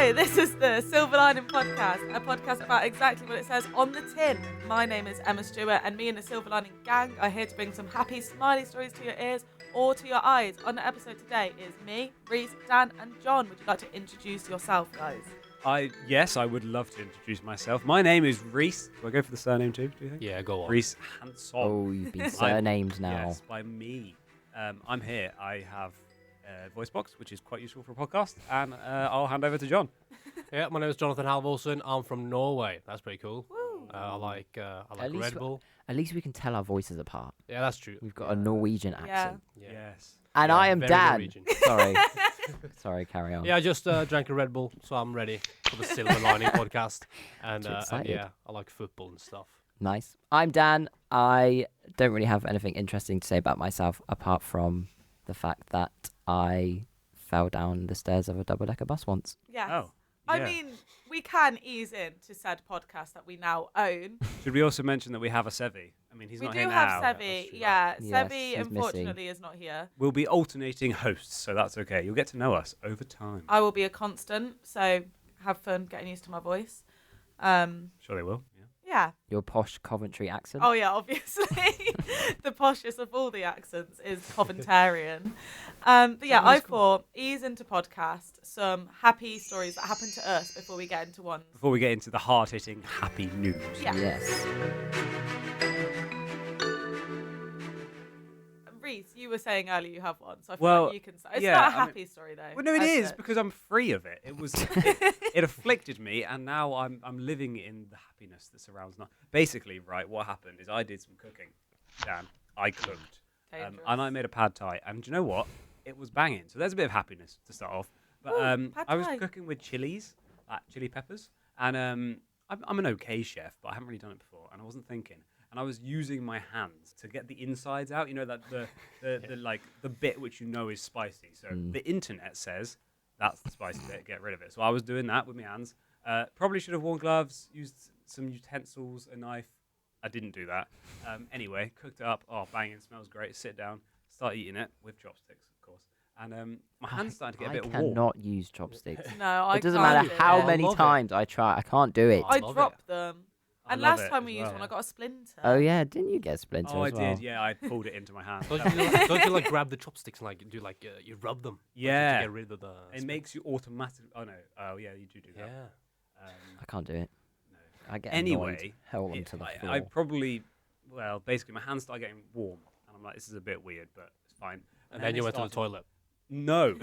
Hi, this is the Silverlining podcast, a podcast about exactly what it says on the tin. My name is Emma Stewart, and me and the Silverlining gang are here to bring some happy, smiley stories to your ears or to your eyes. On the episode today is me, Reese, Dan, and John. Would you like to introduce yourself, guys? Yes, I would love to introduce myself. My name is Reese. Do I go for the surname too, do you think? Yeah, go on. Reese Hanson. Oh, you've been surnamed now. Yes, by me. I'm here. I have a voice box, which is quite useful for a podcast, and I'll hand over to John. Yeah, my name is Jonathan Halvorsen. I'm from Norway. That's pretty cool. Woo. I like At least Red Bull. At least we can tell our voices apart. Yeah, that's true. We've got a Norwegian accent. Yeah. Yes. And Yeah, I am very Dan. Norwegian. Sorry. Sorry, carry on. Yeah, I just drank a Red Bull, so I'm ready for the Silverlining podcast. And, Too and excited. yeah, I like football and stuff. Nice. I'm Dan. I don't really have anything interesting to say about myself apart from the fact that I fell down the stairs of a double-decker bus once. Yes. Oh. I yeah. mean, we can ease into said podcast that we now own. Should we also mention that we have a Sevi? I mean, he's We not do here have now. Sevi. That's Yeah, Yes, Sevi he's unfortunately is not here. We'll be alternating hosts, so that's okay. You'll get to know us over time. I will be a constant, so have fun getting used to my voice. Sure they will. Yeah. Yeah. Your posh Coventry accent. Oh yeah, obviously. The poshest of all the accents is Coventarian. But yeah, I thought ease into podcast, some happy stories that happened to us before we get into one. Before we get into the hard-hitting happy news. Yeah. Yes. Reese, you were saying earlier you have one, so I feel Well, like you can say. It's yeah, not a I mean- happy story though. Well, no, it Is is because I'm free of it. It was it afflicted me, and now I'm living in the happiness that surrounds me. Basically, right, what happened is I did some cooking. Dan, I cooked, Dangerous. and I made a pad thai, and do you know what? It was banging. So there's a bit of happiness to start off. But Ooh, pad I was thai. cooking with chilies, chili peppers, and I'm an okay chef, but I haven't really done it before, and I wasn't thinking. And I was using my hands to get the insides out. You know, that the like the bit which you know is spicy. So the internet says that's the spicy bit. Get rid of it. So I was doing that with my hands. Probably should have worn gloves. Used some utensils, a knife. I didn't do that. Anyway, cooked it up. Oh, banging! Smells great. Sit down. Start eating it with chopsticks, of course. And my hands started to get a bit I warm. cannot use chopsticks. No, I It doesn't can't matter do how it. many love it. times I try. I can't do it. I I love dropped it. them. I And love last it time as we used well. one, I got a splinter. Oh yeah, didn't you get splinter Oh, I as well? did. Yeah, I pulled it into my hand. Don't you like grab the chopsticks and like do like you rub them? Yeah. To get rid of the. It makes you automatic. Oh no. Oh yeah, you do Yeah. that. I can't do it. No. I get Anyway, annoyed. Held onto the floor. I probably, well, basically my hands started getting warm, and I'm like, this is a bit weird, but it's fine. And then it you went to the started- toilet. No,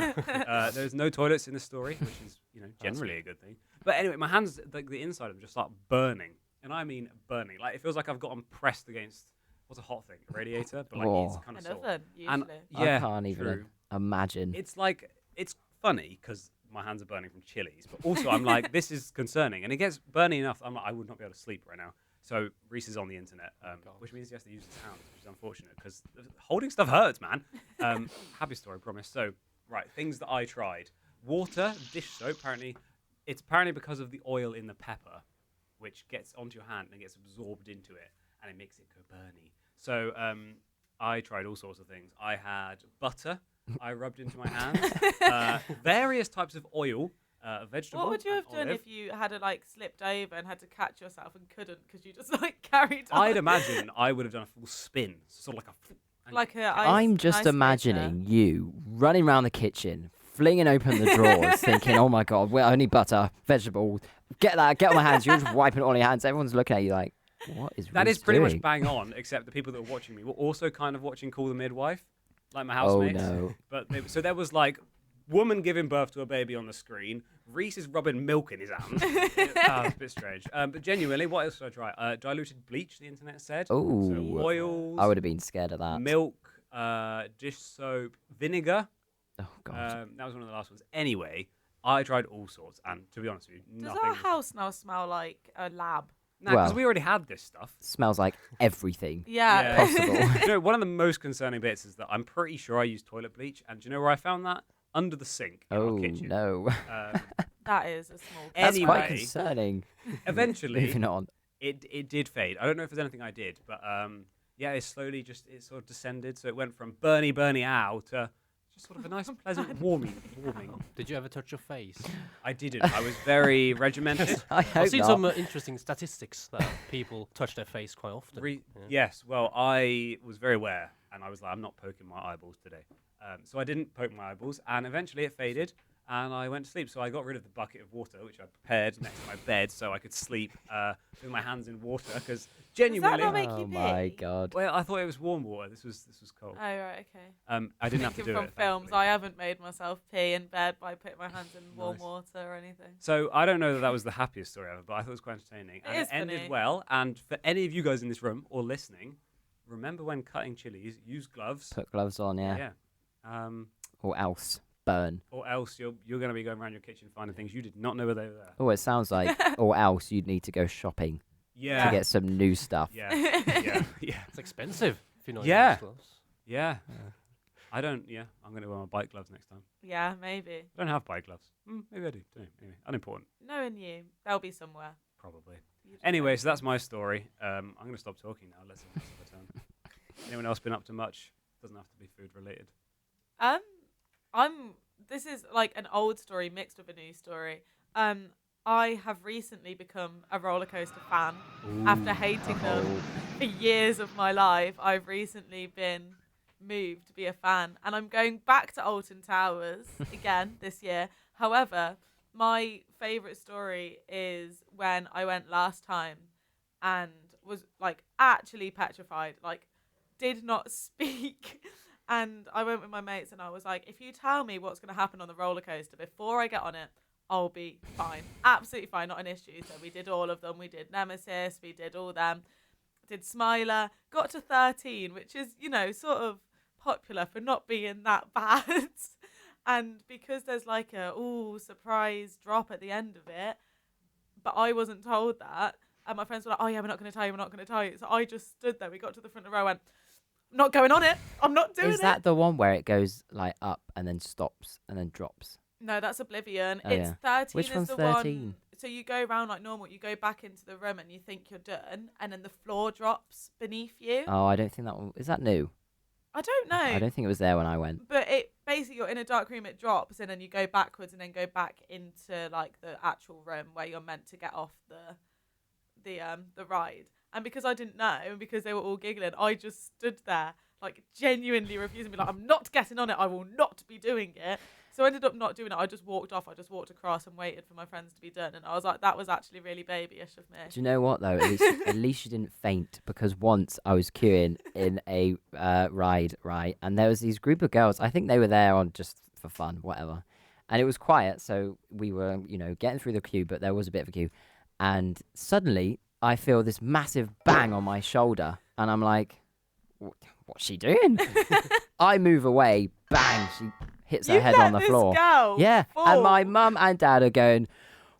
there's no toilets in this story, which is generally a good thing. But anyway, my hands, like the inside of them, just start burning, and I mean burning. Like it feels like I've gotten pressed against what's a hot thing, a radiator, but like it's Oh. kind of An sore. oven, And usually. yeah, I can't even true. imagine. It's like it's funny because my hands are burning from chilies, but also I'm like, this is concerning, and it gets burning enough. I'm like, I would not be able to sleep right now. So Reese is on the internet, which means he has to use his hands, which is unfortunate because holding stuff hurts, man. Happy story, promise. So right, things that I tried: water, dish soap. Apparently, it's apparently because of the oil in the pepper, which gets onto your hand and gets absorbed into it, and it makes it go burny. So I tried all sorts of things. I had butter. I rubbed into my hands. Various types of oil, vegetable. What would you and have done olive. if you had like slipped over and had to catch yourself and couldn't because you just like carried on? I'd imagine I would have done a full spin, sort of like a. and like a I'm just imagining you running around the kitchen, flinging open the drawers, thinking, "Oh my god, I need butter, vegetables. Get on my hands." You're just wiping it on your hands. Everyone's looking at you like, "What is That Reese is pretty doing?" much bang on, except the people that were watching me were also kind of watching Call the Midwife, like my Oh housemates. no! But so there was like woman giving birth to a baby on the screen. Reese is rubbing milk in his hand. It's a bit strange. But genuinely, what else did I try? Diluted bleach, the internet said. Oh, So oils, I would have been scared of that. milk, dish soap, vinegar. Oh god! That was one of the last ones. Anyway, I tried all sorts, and to be honest with you, Does nothing. our house now smell like a lab? No, because Well- we already had this stuff. Smells like everything. Yeah. Possible. You know, one of the most concerning bits is that I'm pretty sure I used toilet bleach, and do you know where I found that? Under the sink in Oh our kitchen. no! That is a small. That's quite Anyway, concerning. eventually, Moving on. it did fade. I don't know if there's anything I did, but yeah, it slowly it sort of descended. So it went from burny ow to Just sort of a nice, pleasant warming. Did you ever touch your face? I didn't. I was very regimented. I hope I've seen not. some interesting statistics that people touch their face quite often. Yeah. Yes. Well, I was very aware, and I was like, I'm not poking my eyeballs today. So I didn't poke my eyeballs, and eventually it faded, and I went to sleep. So I got rid of the bucket of water, which I prepared next to my bed, so I could sleep with my hands in water, because genuinely. Does that not make you Oh pee? my god. Well, I thought it was warm water. This was cold. Oh, right, okay. I didn't have to do From it. films, thankfully. I haven't made myself pee in bed by putting my hands in warm Nice. water or anything. So I don't know that was the happiest story ever, but I thought it was quite entertaining. And is it ended funny. well. And for any of you guys in this room or listening, remember when cutting chilies, use gloves. Put gloves on, yeah. Yeah. Or else burn. Or else you're going to be going around your kitchen finding things you did not know were there. Oh, it sounds like, or else you'd need to go shopping Yeah. to get some new stuff. Yeah. Yeah. Yeah. It's expensive if you know Yeah. your gloves. Yeah. I don't. Yeah. I'm going to wear my bike gloves next time. Yeah, maybe. I don't have bike gloves. Maybe I do. Don't know. Anyway, unimportant. Knowing you, they'll be somewhere. Probably. You just Anyway, don't so that's know. my story. I'm going to stop talking now. Let's have a turn. Anyone else been up to much? Doesn't have to be food related. This is like an old story mixed with a new story. I have recently become a roller coaster fan. After hating them for years of my life, I've recently been moved to be a fan, and I'm going back to Alton Towers again this year. However, my favourite story is when I went last time and was like actually petrified, like did not speak. And I went with my mates and I was like, if you tell me what's going to happen on the roller coaster before I get on it, I'll be fine. Absolutely fine, not an issue. So we did all of them. We did Nemesis, we did all them. Did Smiler, got to 13, which is, you know, sort of popular for not being that bad. And because there's like a, surprise drop at the end of it, but I wasn't told that. And my friends were like, oh yeah, we're not going to tell you, we're not going to tell you. So I just stood there. We got to the front of the row and I'm not going on it. I'm not doing it. Is that the one where it goes like up and then stops and then drops? No, that's Oblivion. Oh, It's yeah. 13 Which is one's the 13? one. So you go round like normal. You go back into the room and you think you're done, and then the floor drops beneath you. Oh, I don't think that one is that new. I don't know. I don't think it was there when I went. But it basically you're in a dark room. It drops, and then you go backwards, and then go back into like the actual room where you're meant to get off the ride. And because I didn't know, and because they were all giggling, I just stood there like genuinely refusing to be like, I'm not getting on it. I will not be doing it. So I ended up not doing it. I just walked off. I just walked across and waited for my friends to be done. And I was like, that was actually really babyish of me. Do you know what though? At least you didn't faint, because once I was queuing in a ride, right, and there was these group of girls. I think they were there on just for fun, whatever. And it was quiet, so we were, getting through the queue, but there was a bit of a queue. And suddenly, I feel this massive bang on my shoulder, and I'm like, "What's she doing?" I move away, bang! She hits her head on the floor. Yeah, and my mum and dad are going,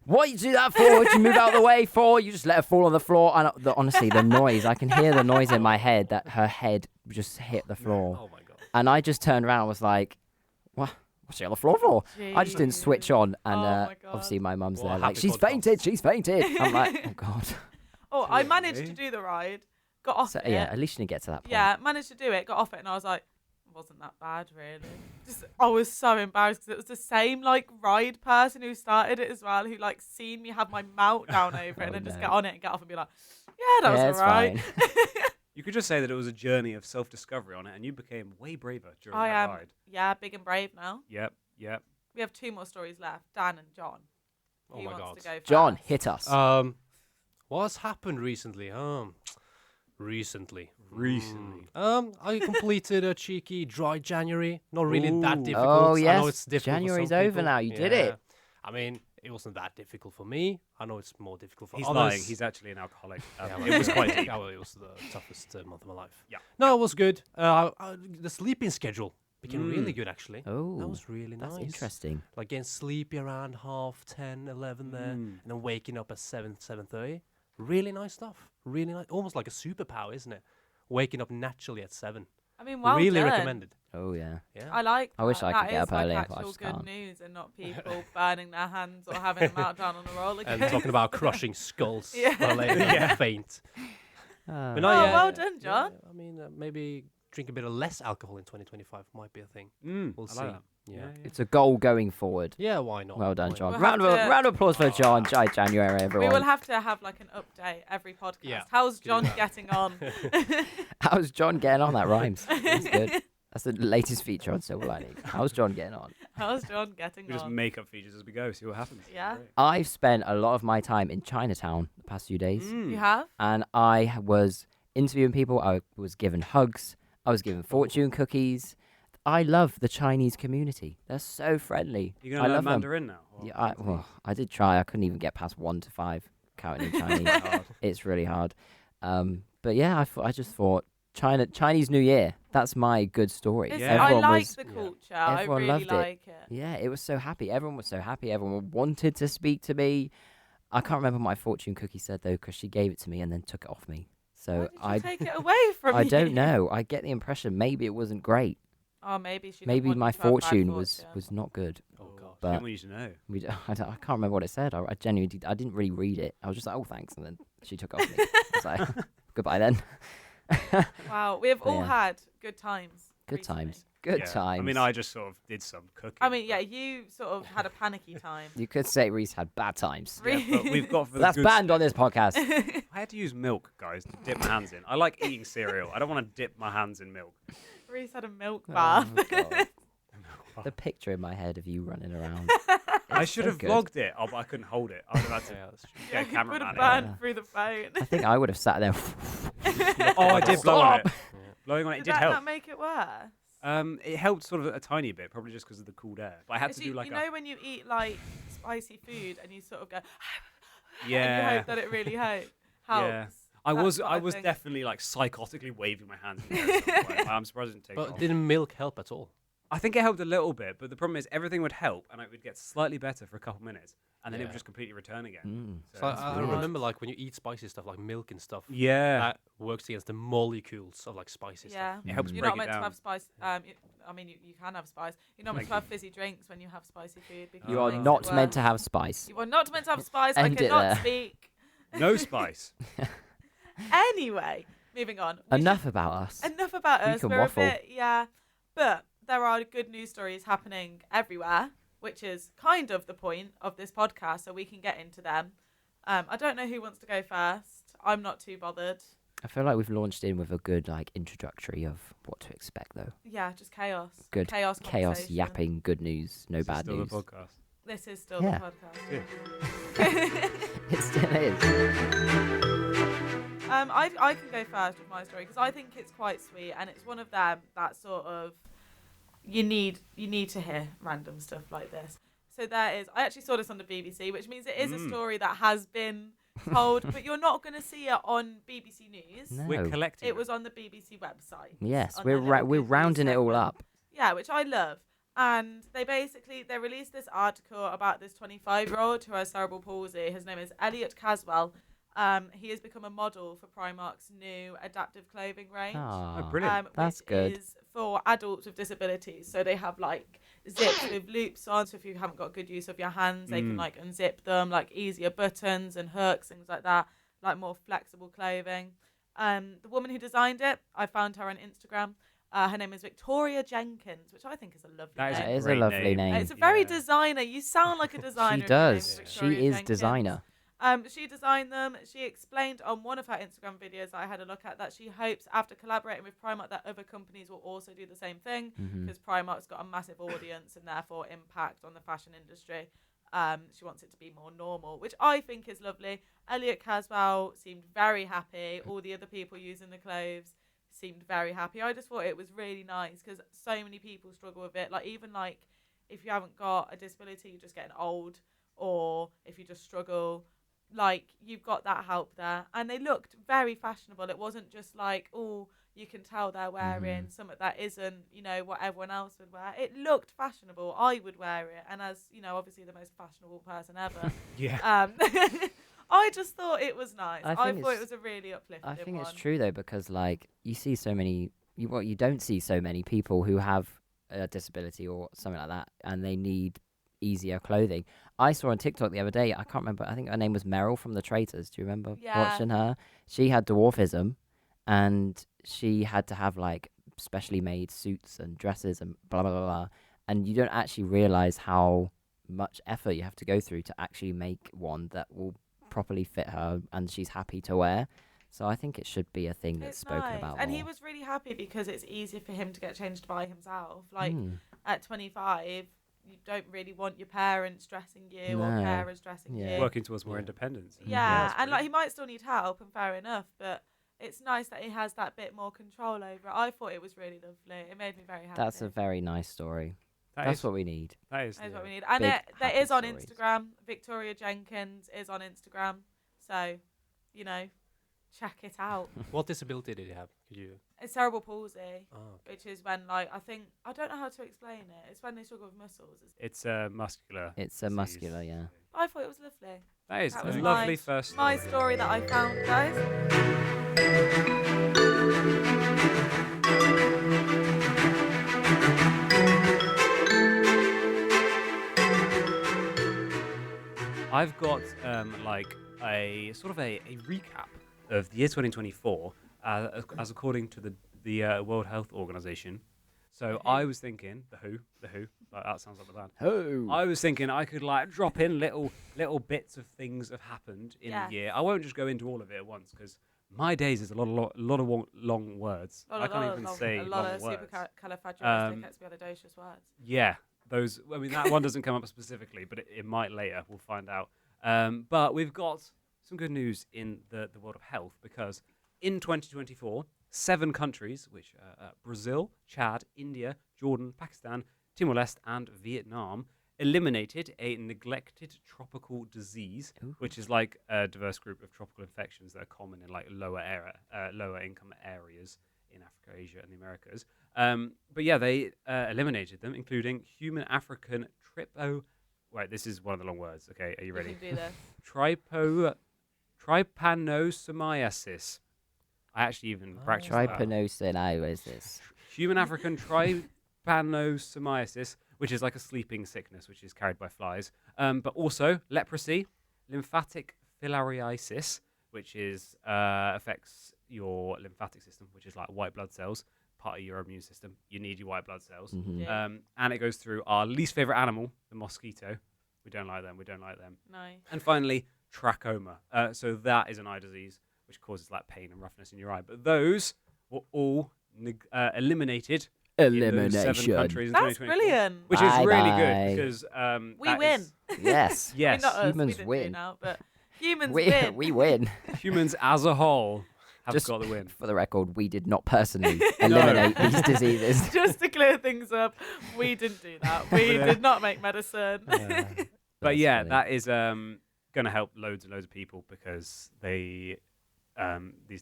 "What you do that for? What you move out of the way for? You just let her fall on the floor." And honestly, the noise, I can hear the noise in my head that her head just hit the floor. Oh my god. And I just turned around and was like, "What? What's she on the floor for?" I just didn't switch on. And my God. obviously my mum's What a there like, happy she's podcast. fainted, she's fainted. I'm like, oh God. Oh, I managed Really? to do the ride, got off So it. yeah, at least you didn't get to that point. Yeah, managed to do it, got off it, and I was like, it wasn't that bad, really. I was so embarrassed because it was the same, like, ride person who started it as well, who, like, seen me have my meltdown over it and then just no. get on it and get off and be like, yeah, that was it's alright. You could just say that it was a journey of self-discovery on it, and you became way braver during I that am, ride. yeah, big and brave now. Yep. We have 2 more stories left, Dan and John. Oh Who my wants god. to go first? John, hit us. What's happened recently? Recently. I completed a cheeky dry January. Not really that Ooh. difficult. Oh, I yes. know it's difficult. for January's some over people. now. You did it. I mean, it wasn't that difficult for me. I know it's more difficult for He's others. lying. He's actually an alcoholic. Yeah, It was quite deep. Yeah, well, it was the toughest month of my life. Yeah. No, it was good. The sleeping schedule became really good, actually. Oh, That was really that's nice. interesting. Like getting sleepy around 10:30, 11 there, and then waking up at 7:30. Really nice stuff. Really nice. Almost like a superpower, isn't it? Waking up naturally at 7. I mean, well really done. recommended. Oh yeah. Yeah. I like that. I wish I could That get is up like earlier, but I actual just good can't. news and not people burning their hands or having a meltdown on a roller And coaster. talking about crushing skulls Yeah. while they faint. Ah. But Oh, no, yeah, well yeah, done, yeah, John. I mean, maybe drink a bit of less alcohol in 2025 might be a thing. We'll I see. like that. Yeah. It's a goal going forward. Yeah, why not? Well done, Why John. not? We'll have Round of applause for John. January, everyone. We will have to have like an update every podcast. Yeah. How's Do John that. getting on? How's John getting on? That rhymes. That's good. That's the latest feature on Silverlining. How's John getting on? How's John getting We just on? make up features as we go, see what happens. Yeah. Great. I've spent a lot of my time in Chinatown the past few days, You have? and I was interviewing people. I was given hugs. I was given fortune cookies. I love the Chinese community. They're so friendly. You're I going to love learn them. Mandarin now? Or Yeah, I did try. I couldn't even get past 1 to 5 counting in Chinese. hard. It's really hard. But yeah, I just thought Chinese New Year. That's my good story. Yeah. I Everyone like was, the culture. I everyone really loved it. like it. yeah, it was so happy. Everyone was so happy. Everyone wanted to speak to me. I can't remember what my fortune cookie said though, because she gave it to me and then took it off me. So Why did you take it away from I you? don't know. I get the impression maybe it wasn't great. Oh, maybe she. didn't Maybe want my you to have bad fortune was fortune. not good. Oh god. But Didn't want you to know. I can't remember what it said. I genuinely I didn't really read it. I was just like, oh thanks, and then she took it off me. I was like, goodbye then. Wow, we have But all yeah. had good times. Good recently. times. Good Yeah. times. I mean, I just sort of did some cooking. I mean, but- yeah, you sort of had a panicky time. You could say Reese had bad times. Yeah, but we've got for But the that's good banned on stuff. this podcast. I had to use milk, guys, to dip my hands in. I like eating cereal. I don't want to dip my hands in milk. Reese had a milk Oh, bath. God. The picture in my head of you running around. I It's should so have good. vlogged it, but I couldn't hold it. I would have had to Yeah, that's true. get a Would cameraman have in. burned Yeah. through the phone. I think I would have sat there. Oh, I did blow on it. Yeah. Blowing on it Did did that help. not make it worse? It helped sort of a tiny bit, probably just because of the cooled air. But I had to do like you a know when you eat like spicy food and you sort of go, and you yeah. hope that it really helps. Yeah. I That's was what I I was think. definitely like psychotically waving my hands. In the air at some point. I'm surprised it didn't take But off. didn't milk help at all? I think it helped a little bit, but the problem is everything would help and it would get slightly better for a couple minutes, and then it would Yeah. just completely return again. Mm. So it's I weird. remember like when you eat spicy stuff like milk and stuff. Yeah, That works against the molecules of like spicy Yeah. stuff. it helps You're break not it meant to down. have spice. I mean, you can have spice. You're not meant to have fizzy drinks when you have spicy food. Because You it are makes it not meant worse. to have spice. You are not meant to have spice. I End it cannot there. speak. No spice. Anyway, moving on. We Enough about us. should- enough about We us. can We're waffle. a bit, yeah. But there are good news stories happening everywhere, which is kind of the point of this podcast, so we can get into them. I don't know who wants to go first. I'm not too bothered. I feel like we've launched in with a good like introducry of what to expect though. Yeah, just chaos. Good Chaos. Chaos conversation. yapping, good news, no This is bad still news. the podcast. This is still Yeah. the podcast. Yeah. It still is. I can go first with my story because I think it's quite sweet and it's one of them that sort of you need to hear random stuff like this. So there is. I actually saw this on the BBC, which means it is a story that has been told, but you're not going to see it on BBC News. No. We're collecting. It was on the BBC website. Yes, on we're their little we're good news rounding it all segment. up. Yeah, which I love. And they released this article about this 25-year-old who has cerebral palsy. His name is Elliot Caswell. He has become a model for Primark's new adaptive clothing range. Ah, brilliant. That's which good. is for adults with disabilities. So they have like zips with loops on. So if you haven't got good use of your hands, they can like unzip them, like easier buttons and hooks, things like that, like more flexible clothing. The woman who designed it, I found her on Instagram. Her name is Victoria Jenkins, which I think is a lovely That name. That is a great lovely name. It's a very Yeah. designer. You sound like a designer. She if your name's does. Victoria She is Jenkins. designer. She designed them. She explained on one of her Instagram videos that I had a look at that she hopes after collaborating with Primark that other companies will also do the same thing because Primark's got a massive audience and therefore impact on the fashion industry. She wants it to be more normal, which I think is lovely. Elliot Caswell seemed very happy. All the other people using the clothes seemed very happy. I just thought it was really nice because so many people struggle with it. Like even like if you haven't got a disability, you're just getting old, or if you just struggle, like you've got that help there. And they looked very fashionable. It wasn't just like, oh, you can tell they're wearing something that isn't, you know, what everyone else would wear. It looked fashionable. I would wear it, and as you know, obviously the most fashionable person ever. Yeah. I just thought it was nice. I I think thought it it's- was a really uplifting I think one. it's true though, because like you see so many, you don't see so many people who have a disability or something like that, and they need easier clothing. I saw on TikTok the other day. I can't remember. I think her name was Meryl from The Traitors. Do you remember Yeah. watching her? She had dwarfism, and she had to have like specially made suits and dresses and blah blah blah, blah. And you don't actually realize how much effort you have to go through to actually make one that will properly fit her and she's happy to wear. So I think it should be a thing that's It's spoken nice. about And more. he was really happy because it's easier for him to get changed by himself. Like Mm. at 25, you don't really want your parents dressing you or No. carers dressing Yeah. you. Working towards more independence. Yeah, that's and like great. he might still need help, and fair enough, but it's nice that he has that bit more control over it. I thought it was really lovely. It made me very happy. That's a very nice story. That That's is- what we need. That is. That's what we yeah. need. And Big, there happy is on stories. Instagram. Victoria Jenkins is on Instagram. So, you know, check it out. What disability did he have? Could you? It's cerebral palsy, Oh, okay. which is when, like, I don't know how to explain it. It's when they struggle with muscles. It's muscular. It's a disease. muscular, yeah. I thought it was lovely. That is That a was lovely my- first My story. story that I found, guys. I've got like a sort of a recap of the year 2024 as according to the World Health Organization. So I was thinking the Who, like, that sounds like the band. Oh. I was thinking I could like drop in little bits of things that have happened in Yeah. the year. I won't just go into all of it at once because my days is a lot of long words. I can't even say a lot long of words. supercalifragilisticexpialidocious words. Yeah, those. I mean, that one doesn't come up specifically, but it might later. We'll find out. But we've got some good news in the world of health because in 2024, 7 countries, which are Brazil, Chad, India, Jordan, Pakistan, Timor-Leste, and Vietnam, eliminated a neglected tropical disease, Ooh. which is like a diverse group of tropical infections that are common in like lower income areas in Africa, Asia, and the Americas. But yeah, they eliminated them, including human African Wait, this is one of the long words. Okay, are you ready? You can do this. Trypanosomiasis. I actually even practiced that. Trypanosomiasis. Human African trypanosomiasis, which is like a sleeping sickness, which is carried by flies. But also leprosy, lymphatic filariasis, which is affects your lymphatic system, which is like white blood cells, part of your immune system. You need your white blood cells. Mhm. Yeah. And it goes through our least favorite animal, the mosquito. We don't like them. No. And finally, trachoma. So that is an eye disease which causes like pain and roughness in your eye. But those were all eliminated in those 7 Elimination. countries in That's 2024, brilliant. which is really Bye-bye. good because We that win. is- Yes. I mean, yes, not us, humans we didn't do win. Now, but humans we, win. we win. humans as a whole have Just got the win. For the record, we did not personally eliminate these diseases. Just to clear things up, we didn't do that. We did not make medicine. But That's yeah, funny. that is going to help loads and loads of people because these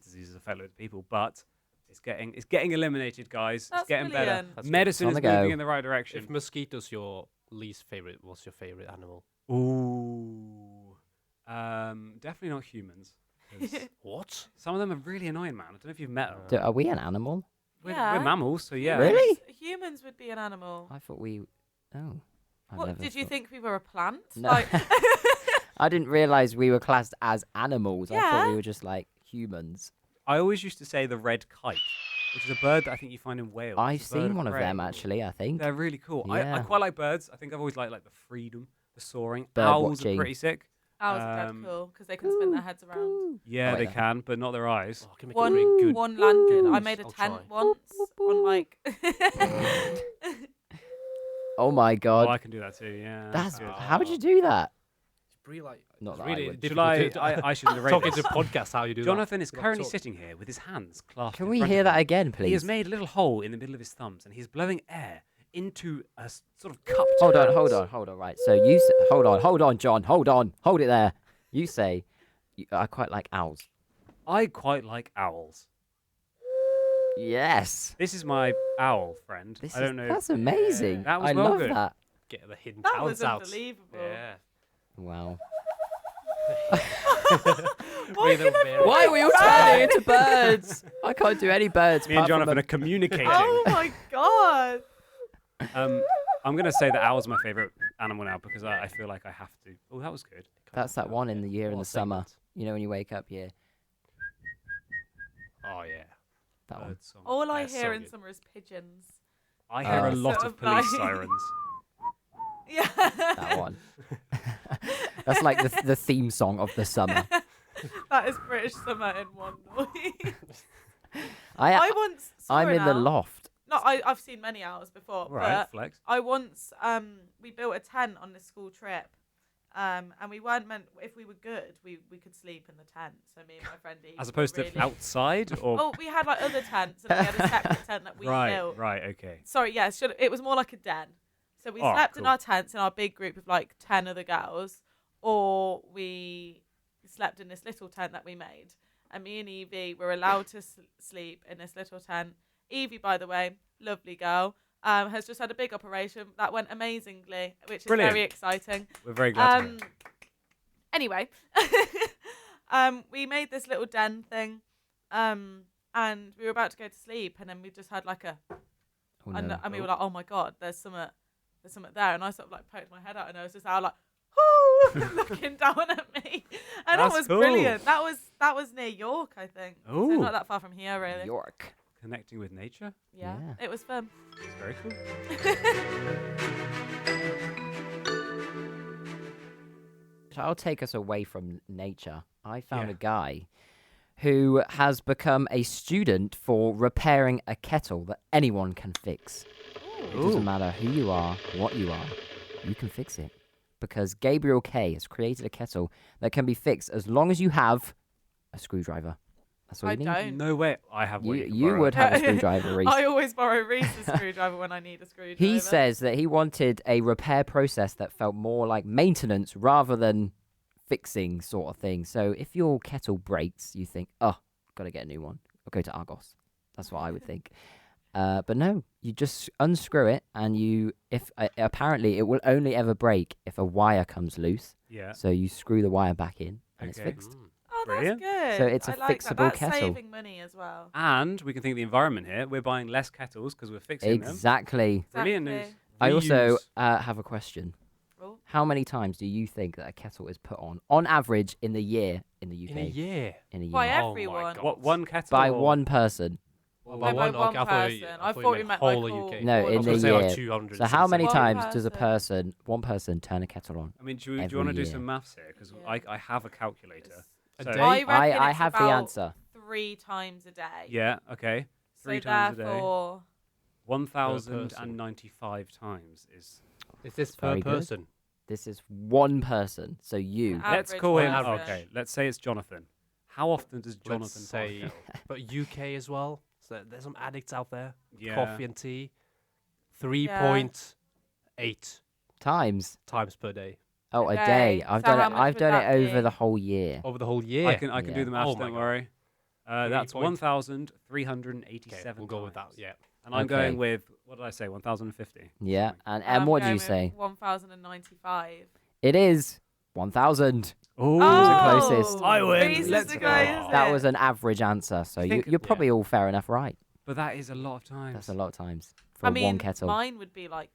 diseases affect loads of people. But it's getting eliminated, guys. That's it's getting better. brilliant. That's good. Medicine On is the moving go. in the right direction. If mosquitoes your least favorite, what's your favorite animal? Ooh, definitely not humans. 'cause What? some of them are really annoying, man. I don't know if you've met them. Are we an animal? We're Yeah. mammals, so yeah. Really? Humans would be an animal. I thought we. Oh. I've What never did you thought- think we were a plant? No. Like, I didn't realise we were classed as animals. I thought Yeah. we were just like humans. I always used to say the red kite, which is a bird that I think you find in Wales. I've It's a bird seen one of prey. them actually. I think. They're really cool. I Yeah. quite like birds. I think I've always liked like the freedom, the soaring. Bird Owls are watching. pretty sick. owls are dead Um, cool because they can spin their heads around. Yeah, like they that. can, but not their eyes. Oh, I can make a very good. One landed. I goose. made a I'll tent try. once on like. Oh my Oh, god. I can do that too. Yeah. That's good. how would you do that? It's really like. Not it's that I really would. Should I? difficult to I should narrate talk this. into podcast how you do Jonathan is Without currently talk. sitting here with his hands clasped. Can in we front hear of that him. again, He has please? made a little hole in the middle of his thumbs, and he's blowing air into a sort of cupped. Hold on, hands. hold on. Right. So you hold on, John. Hold it there. You say I quite like owls. I quite like owls. Yes. This is my owl friend. I don't know. That's amazing. That was I well love good. that. Get the hidden That talents was out. unbelievable. Yeah. Wow. Why can everyone Why are we all be turning birds? into birds? I can't do any birds. Me and apart from Jonathan a- are communicating. Oh my god! I'm gonna say that owl's my favorite animal now because I feel like I have to. Oh, that was good. That's that one in the year in What the a summer. segment. You know when you wake up, yeah. Oh yeah. That one. Bird song. All I That's hear so in good. summer is pigeons. I hear a Oh. lot Sort of of police like- sirens. Yeah. That one. That's like the theme song of the summer. That is British summer in one noise. I I once saw I'm an in the owl. loft. No, I've seen many owls before, Right, but flex. I once we built a tent on this school trip, and we weren't meant if we were good we could sleep in the tent. So me and my friend Eve As were opposed really... to outside, or Oh, we had like other tents, and we had a separate tent that we right, built. right, okay. Sorry, yeah, it was more like a den. So we Oh, slept in cool. our tents in our big group of like 10 other girls, or we slept in this little tent that we made. And me and Evie were allowed to sleep in this little tent. Evie, by the way, lovely girl, has just had a big operation that went amazingly, which is Brilliant. very exciting. We're very glad to hear. Anyway, we made this little den thing, and we were about to go to sleep, and then we just had like a, Oh, and, no. and we were like, oh my god, there's something there, and I sort of like poked my head out, and I was just out like, whoo, looking down at me, and That's it was cool. brilliant. That was near York, I think. So Ooh. not that far from here, really. York. Connecting with nature. Yeah, Yeah. it was fun. It's very cool. So I'll take us away from nature. I found Yeah. a guy who has become a student for repairing a kettle that anyone can fix. It doesn't matter who you are, what you are, you can fix it. Because Gabriel K has created a kettle that can be fixed as long as you have a screwdriver. That's all I you need. don't. No way. I have one. You would have a screwdriver, Reese. I always borrow Reese's screwdriver when I need a screwdriver. He says that he wanted a repair process that felt more like maintenance rather than fixing sort of thing. So if your kettle breaks, you think, oh, got to get a new one. Or go to Argos. That's what I would think. But no, you just unscrew it, and apparently it will only ever break if a wire comes loose. Yeah. So you screw the wire back in, and it's Okay. fixed. Oh, Brilliant. that's good. So it's a I like fixable that. That's kettle. saving money as well. And we can think of the environment here. We're buying less kettles because we're fixing them. Exactly. Brilliant Exactly. news. I also Reuse. have a question. Oh. How many times do you think that a kettle is put on average, in the year in the UK? In a year. In a year. By Oh my everyone. God. What, one kettle? By or- one person. Well, by one okay, person. I thought you you meant whole like of all- UK. No, all in I was the gonna say like year. 200. So how many One times does person. one person turn a kettle on? I mean, do you Every want to do year. some maths here? Because Yeah. I have a calculator. A So- day? I reckon I it's have the about answer. 3 times a day. Yeah, okay. So 3 times a day. therefore, 1,095 times is... Is this Very per good. person? This is one person. So you. Let's Average call him... person. Okay, let's say it's Jonathan. How often does Jonathan Let's buy say, a kettle? but UK as well. So there's some addicts out there. Yeah. Coffee and tea. 3.8 Times. times per day Oh, A a day. day. I've So done how it. much I've would done it that over be? the whole year. over the whole year. I can do Yeah. the maths, Oh my don't God. worry. That's 3 1,387 Okay, we'll go with that. times. Yeah. And I'm Okay. going with, what did I say, 1,050? Yeah. And I'm what do going you with say? 1,095. It is 1,000. Oh, the closest. I win. Reese is Let's the go. closest. That was an average answer. So Think- you're probably all fair enough, right? But that is a lot of times. That's a lot of times for I mean, one kettle. mine would be like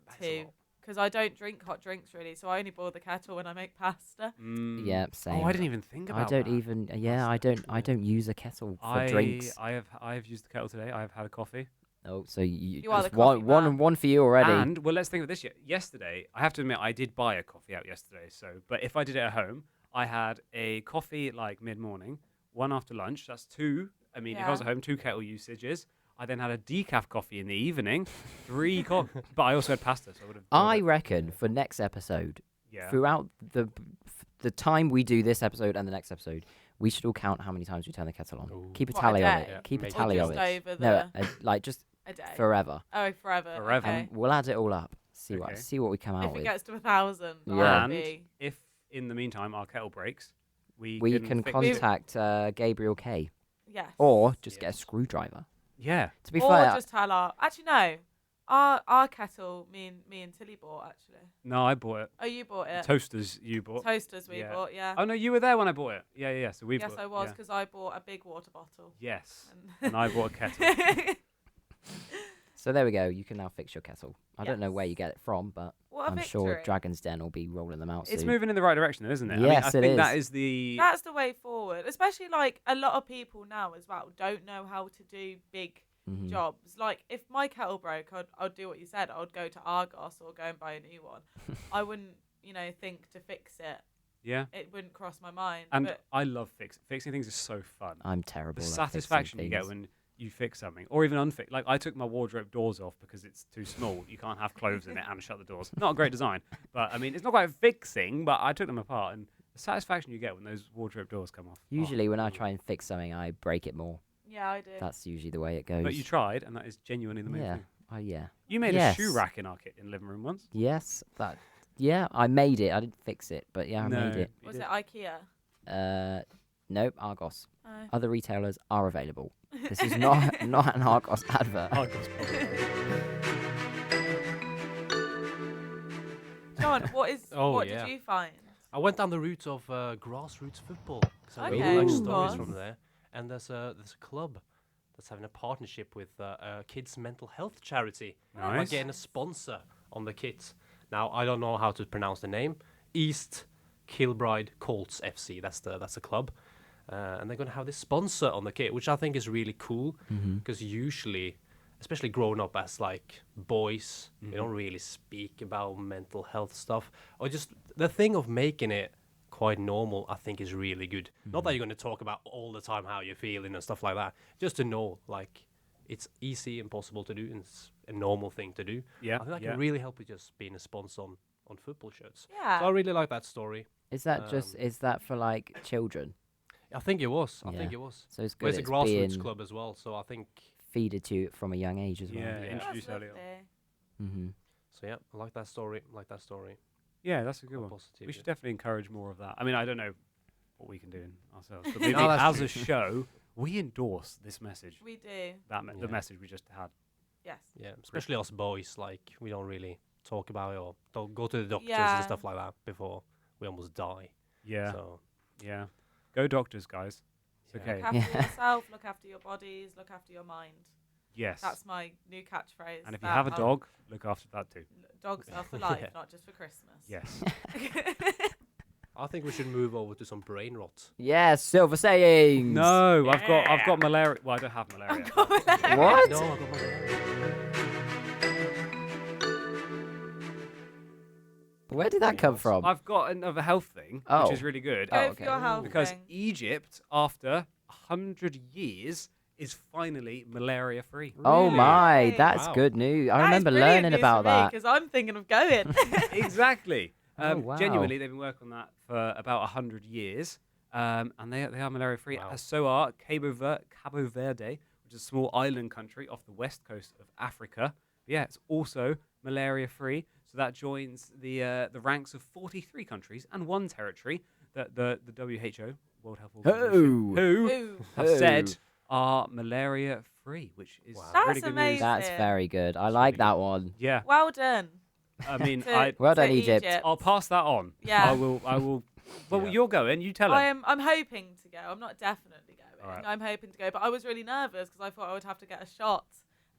That's a 2. lot. Because I don't drink hot drinks really, so I only boil the kettle when I make pasta. Mm. Yeah, same. Oh, I didn't even think about I don't that. even. Yeah, I don't use a kettle for drinks. I have used the kettle today. I have had a coffee. Oh, so You are just the coffee man. one for you already. And well, let's think of this. Yesterday, I have to admit, I did buy a coffee out yesterday. So, but if I did it at home, I had a coffee like mid-morning, one after lunch. That's 2. I mean, if I was Yeah. at home, 2 kettle usages. I then had a decaf coffee in the evening, 3 coffee. But I also had pasta, so I would have. I reckon for next episode, Yeah. throughout the time we do this episode and the next episode, we should all count how many times we turn the kettle on. Ooh. Keep a What, a tally of day? it. Yeah, Keep a make it tally Or of just it. over No, the like just a day. forever. Oh, forever. Forever. Okay. And we'll add it all up. See Okay. what we come out If it with. gets to 1,000, Yeah. And be... if in the meantime our kettle breaks, we can fix it. contact Gabriel K, yes. or just get a Yes. screwdriver. Yeah. To be or fair, just tell our... Actually, no. Our kettle, me and Tilly bought, actually. No, I bought it. Oh, you bought it. Toasters you bought. Toasters we Yeah. bought, yeah. Oh no, you were there when I bought it. Yeah. So we Yes, bought. I was, yeah. because I bought a big water bottle. Yes. And And I bought a kettle. so So there we go. You can now fix your kettle. I don't know Yes. where you get it from, but What a I'm sure victory. Dragon's Den will be rolling them out It's soon. moving in the right direction, though, isn't it? Yes, I it think that is. is the. That's the way forward. Especially like a lot of people now as well don't know how to do big Mhm. jobs. Like if my kettle broke, I'd do what you said. I'd go to Argos or go and buy a new one. I wouldn't, think to fix it. Yeah. It wouldn't cross my mind. And but I love fixing things is so fun. I'm terrible. The at fixing satisfaction you get things. when you fix something, or even unfix. Like I took my wardrobe doors off because it's too small. You can't have clothes in it and shut the doors. Not a great design, but I mean, it's not quite fixing. But I took them apart, and the satisfaction you get when those wardrobe doors come off. Usually, when I try and fix something, I break it more. yeah, I do. That's usually the way it goes. But you tried, and that is genuinely the main yeah. thing. Yeah. You made Yes. a shoe rack in our in the living room once. Yes. That. Yeah, I made it. I didn't fix it, but yeah, I made it. you Was did. it IKEA? Nope. Argos. Oh. Other retailers are available. This is not an Argos advert. Argos probably. John, what Oh, yeah. did you find? I went down the route of grassroots football because I Okay, really like of stories course. from there. And there's a club that's having a partnership with a kids' mental health charity. By Nice. getting a sponsor on the kit. Now I don't know how to pronounce the name. East Kilbride Colts FC. That's the club, and they're gonna have this sponsor on the kit, which I think is really cool because usually, especially growing up as like boys, we don't really speak about mental health stuff, or just the thing of making it quite normal. I think is really good. Not that you're gonna talk about all the time how you're feeling and stuff like that. Just to know like it's easy and possible to do, and it's a normal thing to do. Yeah. I think that yeah. can really help with just being a sponsor on football shirts. Yeah. So I really like that story. Is that is that for like children? I think it was. I Yeah. think it was. So it's Well, good. it's a It's grassroots being club as well, so I think. feeded to you from a young age as well. Yeah, Yeah. introduced That's early on. lovely. So yeah, I like that story. Yeah, that's a good Quite one. positive, We should yeah. definitely encourage more of that. I mean, I don't know what we can do ourselves, but maybe No, that's as a show, we endorse this message. We do. Yeah. The message we just had. Yes. Yeah, especially us boys, like we don't really talk about it or don't go to the doctors Yeah. and stuff like that before we almost die. Yeah, So yeah. Go doctors, guys. It's Yeah. okay. Look after yourself, look after your bodies, look after your mind. Yes. That's my new catchphrase. And if you that have a I'll- dog, look after that too. Dogs are for life, Yeah. not just for Christmas. Yes. I think we should move over to some brain rot. Yes, silver sayings. No, I've got malaria. Well, I don't have malaria. I've got malaria. What? No, I got my Where did that come from? I've got another health thing, Oh. which is really good. Go Oh, for okay. your health Because thing. Egypt, after 100 years, is finally malaria free. Oh Really? my, that's Wow. good news. I remember learning about that. Because I'm thinking of going. Exactly. Oh, wow. Genuinely, they've been working on that for about 100 years, and they are malaria free. Wow. So are Cabo Verde, which is a small island country off the west coast of Africa. Yeah, it's also malaria free. So that joins the ranks of 43 countries and one territory that the WHO, World Health Organization, who Ooh, have Who? said are malaria free, which is Wow. really That's good news. amazing. That's very good. I like that one. Yeah, well done. I mean, To- Well done, to Egypt. I'll pass that on. Yeah. I will. Well, Yeah. you're going. You tell him. I'm hoping to go. I'm not definitely going. All right. I'm hoping to go, but I was really nervous because I thought I would have to get a shot,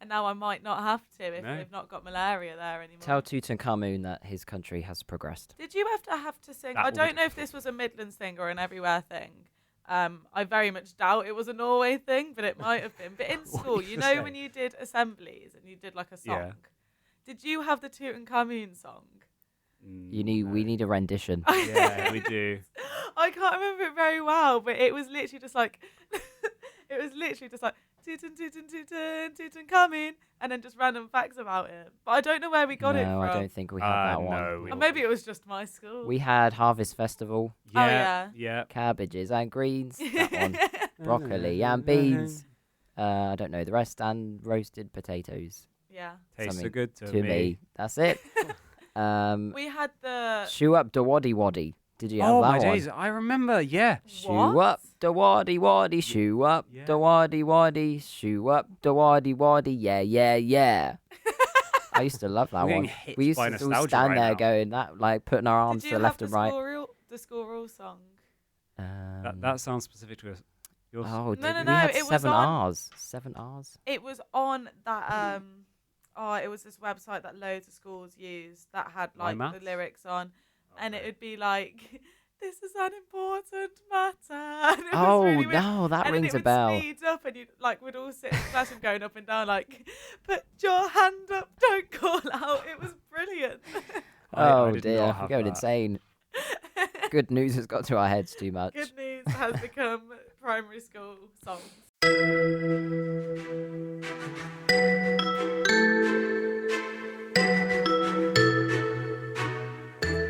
and now I might not have to if No. they've not got malaria there anymore. Tell Tutankhamun that his country has progressed. Did you have to sing? That I will be don't know if this was a Midlands thing or an everywhere thing. I very much doubt it was a Norway thing, but it might have been. But in What school, are you you know saying? when you did assemblies and you did like a song, Yeah. did you have the Tutankhamun song? We need a rendition. Yeah, we do. I can't remember it very well, but it was literally just like Tutankhamun, and then just random facts about it. But I don't know where we got it No, from. I don't think we have that one. No, we Or maybe it was just my school. We had Harvest Festival, Oh, yeah. Yeah. cabbages and greens, that one, broccoli and beans. I don't know the rest, and roasted potatoes. Yeah. Tastes so Something good To me, that's it. We had the Shoe up the waddy waddy. Did you have Oh that my one? days! I remember. Yeah. Shoe What? up the waddy waddy, shoe up Yeah. the waddy waddy, shoe up the waddy waddy, yeah, yeah, yeah. I used to love that We're one. getting hit We used by to all nostalgia stand right there now. going that, like putting our arms Did to you the have left the and right. the school rule song? That sounds specific to us. Yours. Oh, No, no, we no, had it was 7 on- R's. 7 R's. It was on that it was this website that loads of schools use that had My like the Maths? lyrics on, Oh, and it no. would be like, "This is an important matter." And it was Oh really weird. no, that And then rings it a bell. would speed up, and you like would all sit in the classroom going up and down like, "Put your hand up, don't call out." It was brilliant. I Oh did dear, not we're have going that. insane. Good news has got to our heads too much. Good news has become primary school songs.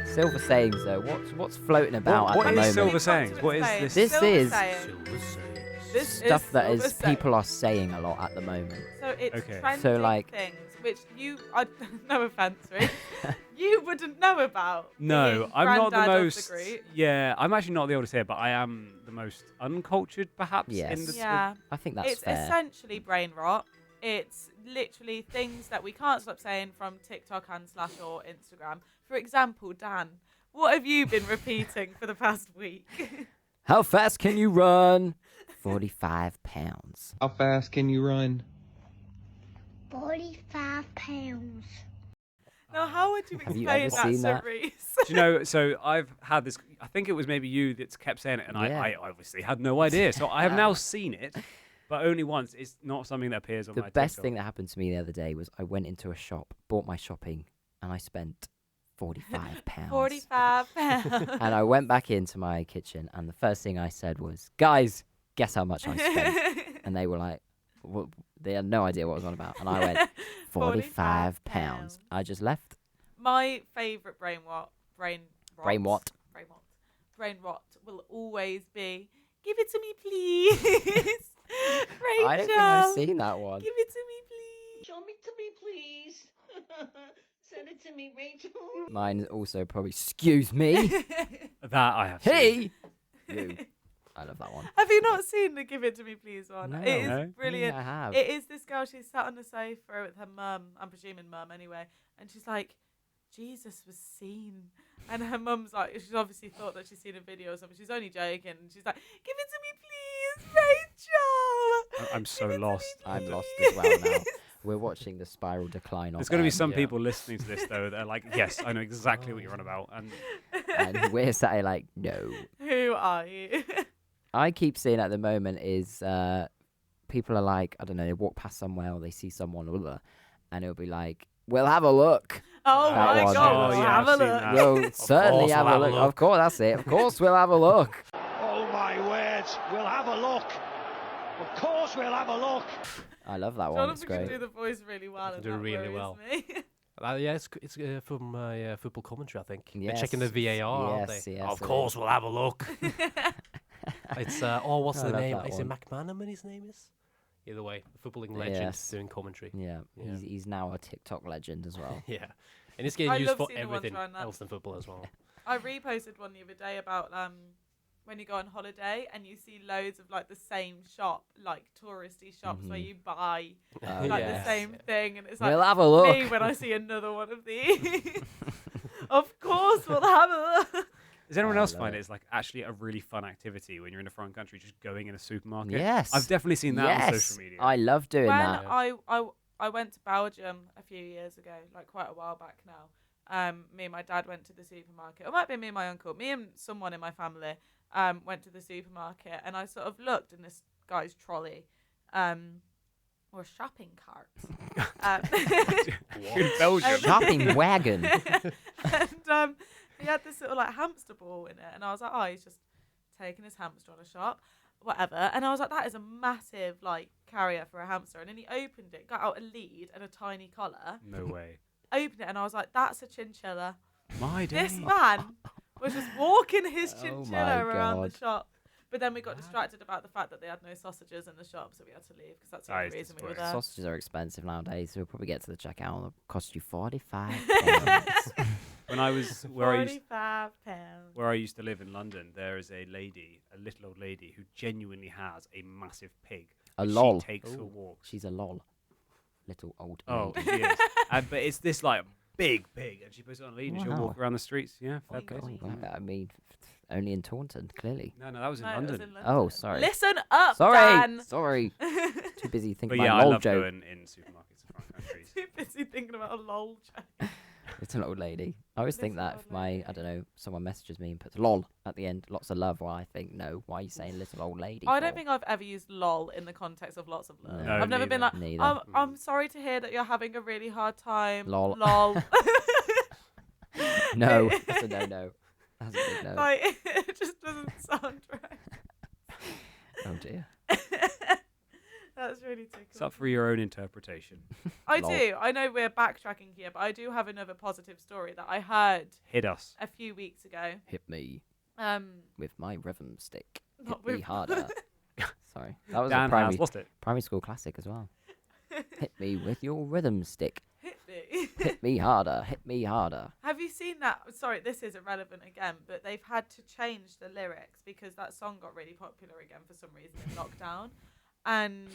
Silver sayings though, what's floating about What at is the moment? Silver We've got sayings? to What is explain. this? This Silver is- sayings. Silver sayings. This Stuff that Silver is people are sayings. saying a lot at the moment. So it's Okay. trending So, like- things which no offense, Reece, you wouldn't know about. No, being I'm not the granddad of most. group. Yeah, I'm actually not the oldest here, but I am the most uncultured, perhaps. In the Yes. Yeah, I think that's it's fair. essentially brain rot. It's literally things that we can't stop saying from TikTok and / or Instagram. For example, Dan, what have you been repeating for the past week? How fast can you run? 45 pounds. How fast can you run? 45 pounds. Now, how would you Have you explain ever that seen to that? Reece? Do you know? So I've had this. I think it was maybe you that kept saying it, and Yeah. I obviously had no idea. So I have now seen it, but only once. It's not something that appears on The my best TikTok. thing that happened to me the other day was I went into a shop, bought my shopping, and I spent 45 pounds. 45 pounds. And I went back into my kitchen, and the first thing I said was, "Guys, guess how much I spent?" And they were like, "What?" They had no idea what I was on about. And I went, 45 pounds. I just left. My favourite brain rot will always be, "Give it to me, please." Rachel, I don't think I've seen that one. give it to me, please. Show me to me, please. Send it to me, Rachel. Mine is also probably, "Excuse me." That I have. Seen. Hey! You. I love that one. Have you not seen the "Give It To Me, Please" one? No. It is No. brilliant. I have. It is this girl, she's sat on the sofa with her mum, I'm presuming mum anyway, and she's like, "Jesus was seen." And her mum's like, she's obviously thought that she's seen a video or something. She's only joking. And she's like, "Give it to me, please, Rachel." I'm so Give it to me, lost. I'm please." lost as well now. We're watching the spiral decline of There's going to be some yeah. people listening to this though. They're like, "Yes, I know exactly what you're on about." And and we're sat here like, no. Who are you? I keep seeing at the moment is people are like, I don't know, they walk past somewhere or they see someone, and it'll be like, "We'll have a look." Oh That my one. god, Oh, we'll yeah, have I've a seen look. that. We'll certainly course have we'll a look. Of course, that's it. Of course, we'll have a look. Oh my word, we'll have a look. Of course we'll have a look. I love that one. It's Jonathan can great. do the voice really well. can and do it that really worries well. me. Yeah, it's from football commentary, I think. They're Yes. checking the VAR, aren't Yes, they? yes, Of it course, is. we'll have a look. It's what's I the love name? that Is it one. McManaman? His name is. Either way, a footballing legend Yes. doing commentary. Yeah, Yeah. he's now a TikTok legend as well. Yeah, and it's getting I used love for seeing the ones everything around that. else than football as well. I reposted one the other day about when you go on holiday and you see loads of like the same shop, like touristy shops where Mhm. you buy Oh, like yes. the same thing, and it's like We'll have a look. me when I see another one of these. Of course, we'll have a look. does anyone I else love find it. it's like actually a really fun activity when you're in a foreign country, just going in a supermarket? Yes. I've definitely seen that on Yes. social media. I love doing When that. I went to Belgium a few years ago, like quite a while back now. Me and my dad went to the supermarket. It might be me and my uncle. Me and someone in my family went to the supermarket, and I sort of looked in this guy's trolley, or shopping cart. in Belgium. Shopping wagon. And he had this little like hamster ball in it, and I was like, "Oh, he's just taking his hamster on a shop, whatever." And I was like, "That is a massive like carrier for a hamster." And then he opened it, got out a lead and a tiny collar, No way. opened it, and I was like, "That's a chinchilla." My This days. man was just walking his Oh chinchilla my around the God. shop. But then we got distracted about the fact that they had no sausages in the shop, so we had to leave because that's the That only is reason we were disgraceful. there. Sausages are expensive nowadays, so we'll probably get to the checkout. It'll cost you 45 pounds. When I was where I used 45 pounds. where I used to live in London, there is a lady, a little old lady, who genuinely has a massive pig. A which lol. She takes for Ooh. walks. She's a lol. Little old Oh, lady. she is. But it's this like big pig, and she puts it on a lead and she'll Wow. walk around the streets. Yeah, fair Oh, play. God. Wow, I mean, only in Taunton, clearly. No, that was in No, it was London. in London. Oh, sorry. Listen up, Sorry. Dan. Sorry. Too busy thinking But yeah, about I lol love joke. going in supermarkets. countries. Too busy thinking about a lol joke. Little old lady. I always think Little that old if my, I lady. don't know, someone messages me and puts lol at the end, lots of love, well, I think, no, why are you saying little old lady? I don't for? think I've ever used lol in the context of lots of love. No, I've never been like, neither. I'm sorry to hear that you're having a really hard time. Lol. Lol. No, that's a no. That's a big no. Like, it just doesn't sound right. Oh dear. That's really tickly. It's up for your own interpretation. I Lol. do. I know we're backtracking here, but I do have another positive story that I heard Hit us. a few weeks ago. Hit me With with my rhythm stick. Not Hit me with- harder. Sorry, that was Dan a has lost it. primary school classic as well. Hit me with your rhythm stick. Hit me. Hit me harder. Hit me harder. Have you seen that? Sorry, this is irrelevant again, but they've had to change the lyrics because that song got really popular again for some reason in lockdown. And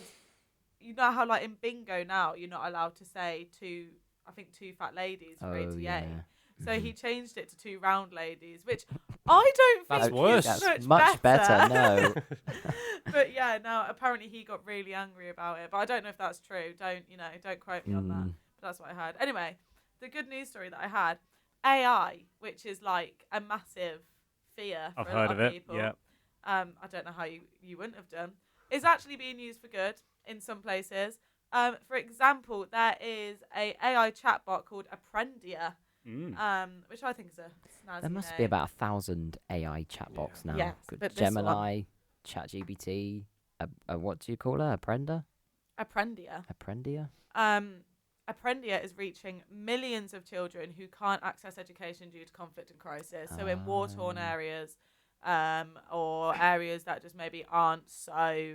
you know how, like, in bingo now, you're not allowed to say two fat ladies for Oh 88. yeah. So he changed it to two round ladies, which I don't think That's is worse. That's much better. No. But yeah, now apparently he got really angry about it. But I don't know if that's true. Don't quote me on that. But that's what I heard. Anyway, the good news story that I had, AI, which is like a massive fear for I've a heard lot of of it. people. Yeah. I don't know how you wouldn't have done. Is actually being used for good in some places. For example, there is a AI chatbot called Apprendia, which I think is a snazzy There must name. be about 1,000 AI chatbots now. Yes, Good but this one- Gemini, ChatGPT, what do you call her? Apprendia? Apprendia. Apprendia? Apprendia is reaching millions of children who can't access education due to conflict and crisis. So in war-torn areas, or areas that just maybe aren't so,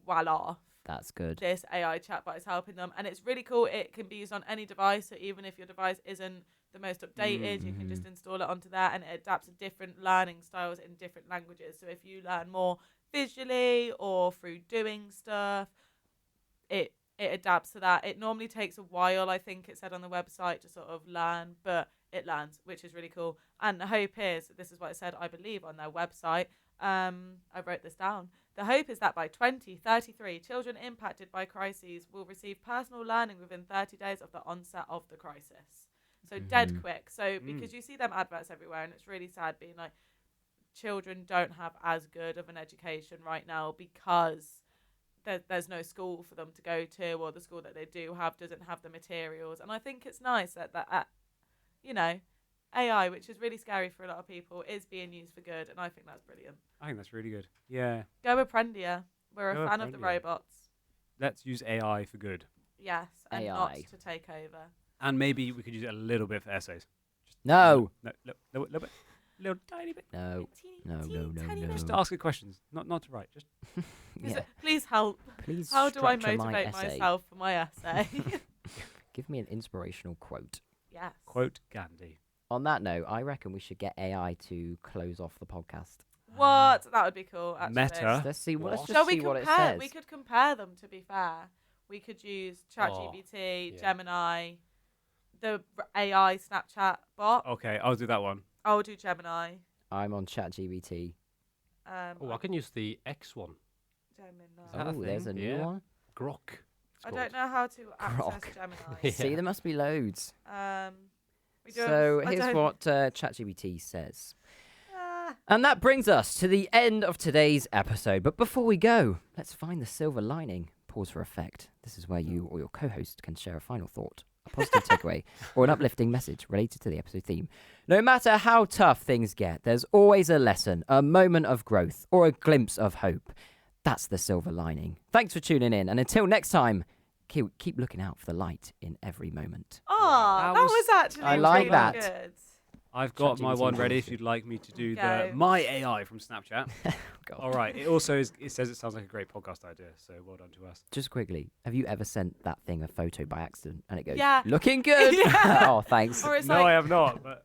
well off. That's good. This AI chatbot is helping them, and it's really cool. It can be used on any device, so even if your device isn't the most updated, you can just install it onto there, and it adapts to different learning styles in different languages. So if you learn more visually or through doing stuff, it adapts to that. It normally takes a while, I think it said on the website, to sort of learn, but it learns, which is really cool. And the hope is, this is what it said, I believe, on their website. I wrote this down. The hope is that by 2033, children impacted by crises will receive personal learning within 30 days of the onset of the crisis. So dead quick. So because you see them adverts everywhere, and it's really sad being like, children don't have as good of an education right now because there's no school for them to go to, or the school that they do have doesn't have the materials. And I think it's nice that AI, which is really scary for a lot of people, is being used for good, and I think that's brilliant. I think that's really good. Yeah. Go Apprendia. We're Go a fan of the Apprendia. robots. Let's use AI for good. Yes, and AI. not to take over. And maybe we could use it a little bit for essays. Just No. little bit. Little tiny bit. No. No. Just ask it questions. Not to write. Just Yeah. Please help. Please How do I structure my motivate essay. myself for my essay? Give me an inspirational quote. Yes. quote Gandhi. On that note, I reckon we should get AI to close off the podcast. What? That would be cool. Actually. Meta. Let's see. Let's What? just Shall we see what it compare? says. We could compare them. To be fair, we could use ChatGPT, yeah. Gemini, the AI Snapchat bot. Okay, I'll do that one. I'll do Gemini. I'm on ChatGPT. Oh, I can use the X one. Gemini. that a Oh, there's a thing? new Yeah. one. Grok. it's I called. don't know how to access Grok. Gemini. Yeah. See, there must be loads. We do So I here's don't- what ChatGPT says. Ah, And that brings us to the end of today's episode. But before we go, let's find the silver lining. Pause for effect. This is where you or your co-host can share a final thought, a positive takeaway, or an uplifting message related to the episode theme. No matter how tough things get, there's always a lesson, a moment of growth, or a glimpse of hope. That's the silver lining. Thanks for tuning in, and until next time, keep looking out for the light in every moment. that That was was- actually I like really that. good. I've got my ChatGPT one ready if bullshit. you'd like me to do Go. the My AI from Snapchat. God. All right. It also it says it sounds like a great podcast idea, so well done to us. Just quickly, have you ever sent that thing a photo by accident and it goes, Yeah. looking good? Yeah. Oh, thanks. Or it's No, I like, have not, but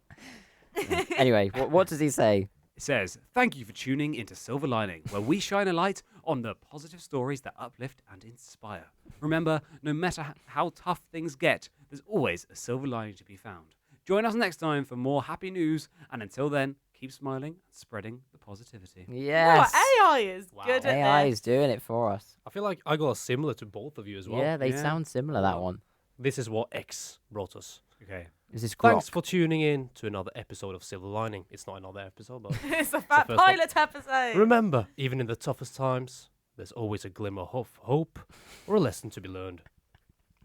Anyway, what does he say? it says, "Thank you for tuning into Silverlining, where we shine a light on the positive stories that uplift and inspire. Remember, no matter how tough things get, there's always a silver lining to be found. Join us next time for more happy news, and until then, keep keep smiling and spreading the positivity. You know Yes. what? AI is Wow. good at AI this. is doing it for us. I feel like I got a similar to both of you as well. Yeah, they Yeah. sound similar, that Wow. one. This is what X brought us. Okay. Is this Thanks Grok? for tuning in to another episode of Silverlining. It's not another episode, but It's a fat first one. pilot episode. remember, even in the toughest times, there's always a glimmer of hope or a lesson to be learned.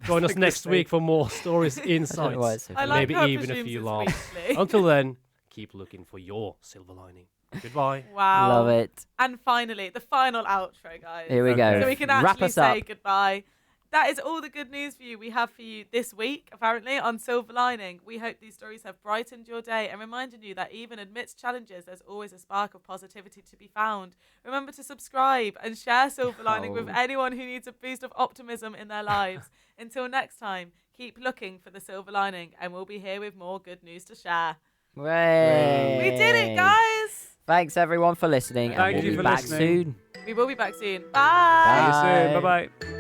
Join us next week for more stories, I don't know why insights, it's so I funny. like maybe how it even a presumes few it's laughs. weekly. Until then, keep looking for your silver lining. Goodbye. Wow. Love it. And finally, the final outro, guys. Here we Okay. go. So we can Wrap actually us up. say goodbye. That is all the good news for you we have for you this week, apparently, on Silver Lining. We hope these stories have brightened your day and reminded you that even amidst challenges, there's always a spark of positivity to be found. Remember to subscribe and share Silver Lining with Oh. anyone who needs a boost of optimism in their lives. Until next time, keep looking for the Silver Lining and we'll be here with more good news to share. Hooray. We did it, guys! Thanks, everyone, for listening. Thank and you we'll for be back listening. soon. We will be back soon. Bye! See you soon. Bye. Bye bye.